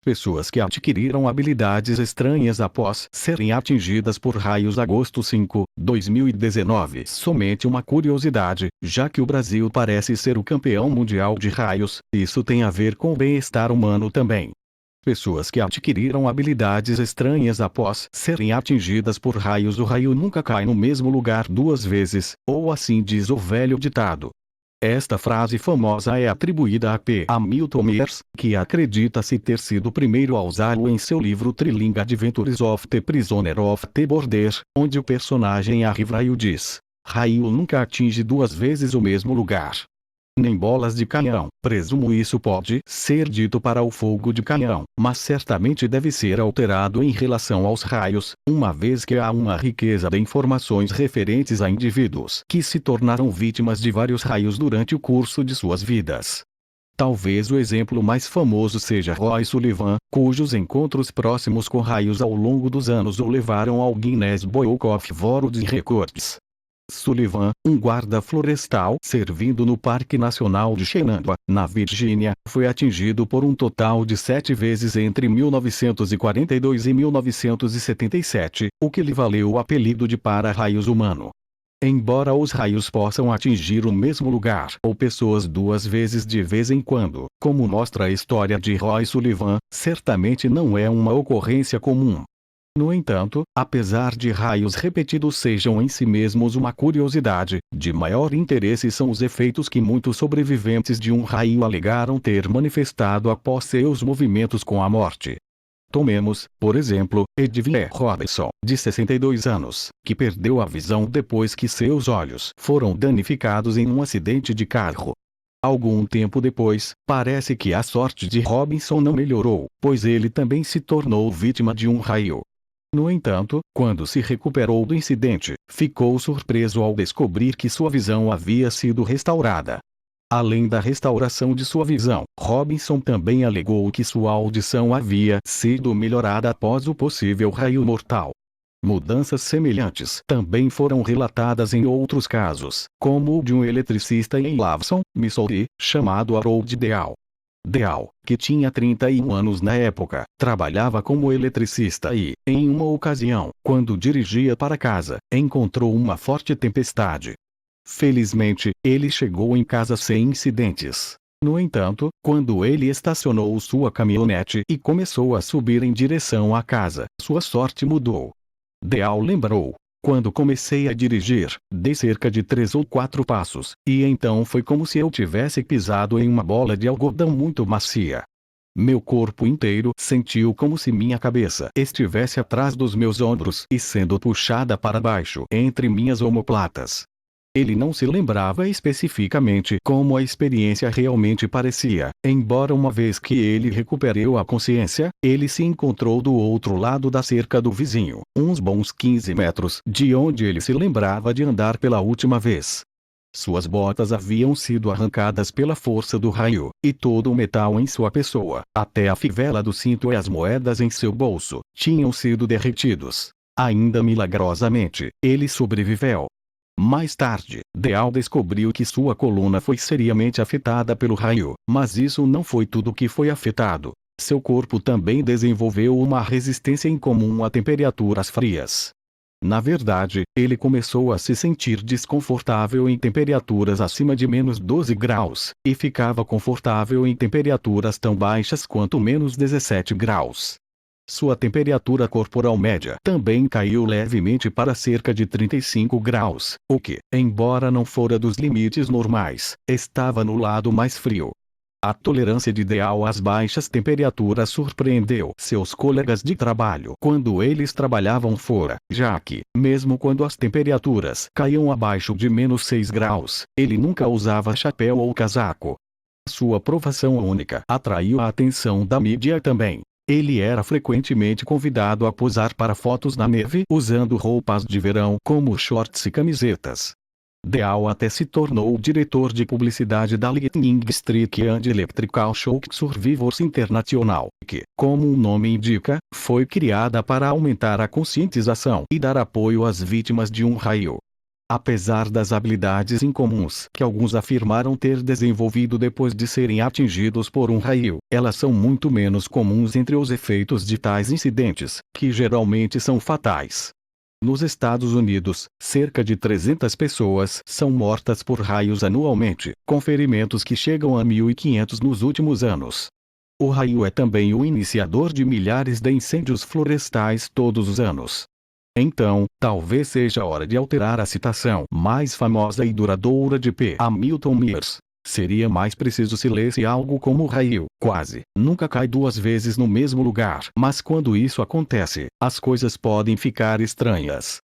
Pessoas que adquiriram habilidades estranhas após serem atingidas por raios. Agosto 5, 2019. Somente uma curiosidade, já que o Brasil parece ser o campeão mundial de raios, isso tem a ver com o bem-estar humano também. Pessoas que adquiriram habilidades estranhas após serem atingidas por raios. O raio nunca cai no mesmo lugar duas vezes, ou assim diz o velho ditado. Esta frase famosa é atribuída a P. Hamilton Myers, que acredita-se ter sido o primeiro a usá-lo em seu livro Thrilling Adventures of the Prisoner of the Border, onde o personagem Harry Vraio diz: raio nunca atinge duas vezes o mesmo lugar. Nem bolas de canhão. Presumo isso pode ser dito para o fogo de canhão, mas certamente deve ser alterado em relação aos raios, uma vez que há uma riqueza de informações referentes a indivíduos que se tornaram vítimas de vários raios durante o curso de suas vidas. Talvez o exemplo mais famoso seja Roy Sullivan, cujos encontros próximos com raios ao longo dos anos o levaram ao Guinness Book of World Records. Sullivan, um guarda florestal servindo no Parque Nacional de Shenandoah, na Virgínia, foi atingido por um total de 7 vezes entre 1942 e 1977, o que lhe valeu o apelido de para-raios humano. Embora os raios possam atingir o mesmo lugar ou pessoas duas vezes de vez em quando, como mostra a história de Roy Sullivan, certamente não é uma ocorrência comum. No entanto, apesar de raios repetidos sejam em si mesmos uma curiosidade, de maior interesse são os efeitos que muitos sobreviventes de um raio alegaram ter manifestado após seus movimentos com a morte. Tomemos, por exemplo, Edwin Robinson, de 62 anos, que perdeu a visão depois que seus olhos foram danificados em um acidente de carro. Algum tempo depois, parece que a sorte de Robinson não melhorou, pois ele também se tornou vítima de um raio. No entanto, quando se recuperou do incidente, ficou surpreso ao descobrir que sua visão havia sido restaurada. Além da restauração de sua visão, Robinson também alegou que sua audição havia sido melhorada após o possível raio mortal. Mudanças semelhantes também foram relatadas em outros casos, como o de um eletricista em Lawson, Missouri, chamado Harold Deal. Deal, que tinha 31 anos na época, trabalhava como eletricista e, em uma ocasião, quando dirigia para casa, encontrou uma forte tempestade. Felizmente, ele chegou em casa sem incidentes. No entanto, quando ele estacionou sua caminhonete e começou a subir em direção à casa, sua sorte mudou. Deal lembrou: quando comecei a dirigir, dei cerca de 3 ou 4 passos, e então foi como se eu tivesse pisado em uma bola de algodão muito macia. Meu corpo inteiro sentiu como se minha cabeça estivesse atrás dos meus ombros e sendo puxada para baixo entre minhas omoplatas. Ele não se lembrava especificamente como a experiência realmente parecia, embora uma vez que ele recuperou a consciência, ele se encontrou do outro lado da cerca do vizinho, uns bons 15 metros de onde ele se lembrava de andar pela última vez. Suas botas haviam sido arrancadas pela força do raio, e todo o metal em sua pessoa, até a fivela do cinto e as moedas em seu bolso, tinham sido derretidos. Ainda milagrosamente, ele sobreviveu. Mais tarde, Deal descobriu que sua coluna foi seriamente afetada pelo raio, mas isso não foi tudo que foi afetado. Seu corpo também desenvolveu uma resistência incomum a temperaturas frias. Na verdade, ele começou a se sentir desconfortável em temperaturas acima de -12 graus, e ficava confortável em temperaturas tão baixas quanto -17 graus. Sua temperatura corporal média também caiu levemente para cerca de 35 graus, o que, embora não fora dos limites normais, estava no lado mais frio. A tolerância de Deal às baixas temperaturas surpreendeu seus colegas de trabalho quando eles trabalhavam fora, já que, mesmo quando as temperaturas caíam abaixo de -6 graus, ele nunca usava chapéu ou casaco. Sua provação única atraiu a atenção da mídia também. Ele era frequentemente convidado a posar para fotos na neve usando roupas de verão como shorts e camisetas. Deal até se tornou o diretor de publicidade da Lightning Streak and Electrical Shock Survivors International, que, como o nome indica, foi criada para aumentar a conscientização e dar apoio às vítimas de um raio. Apesar das habilidades incomuns que alguns afirmaram ter desenvolvido depois de serem atingidos por um raio, elas são muito menos comuns entre os efeitos de tais incidentes, que geralmente são fatais. Nos Estados Unidos, cerca de 300 pessoas são mortas por raios anualmente, com ferimentos que chegam a 1.500 nos últimos anos. O raio é também o iniciador de milhares de incêndios florestais todos os anos. Então, talvez seja hora de alterar a citação mais famosa e duradoura de P. Hamilton Mears. Seria mais preciso se lesse algo como o raio, quase, nunca cai duas vezes no mesmo lugar. Mas quando isso acontece, as coisas podem ficar estranhas.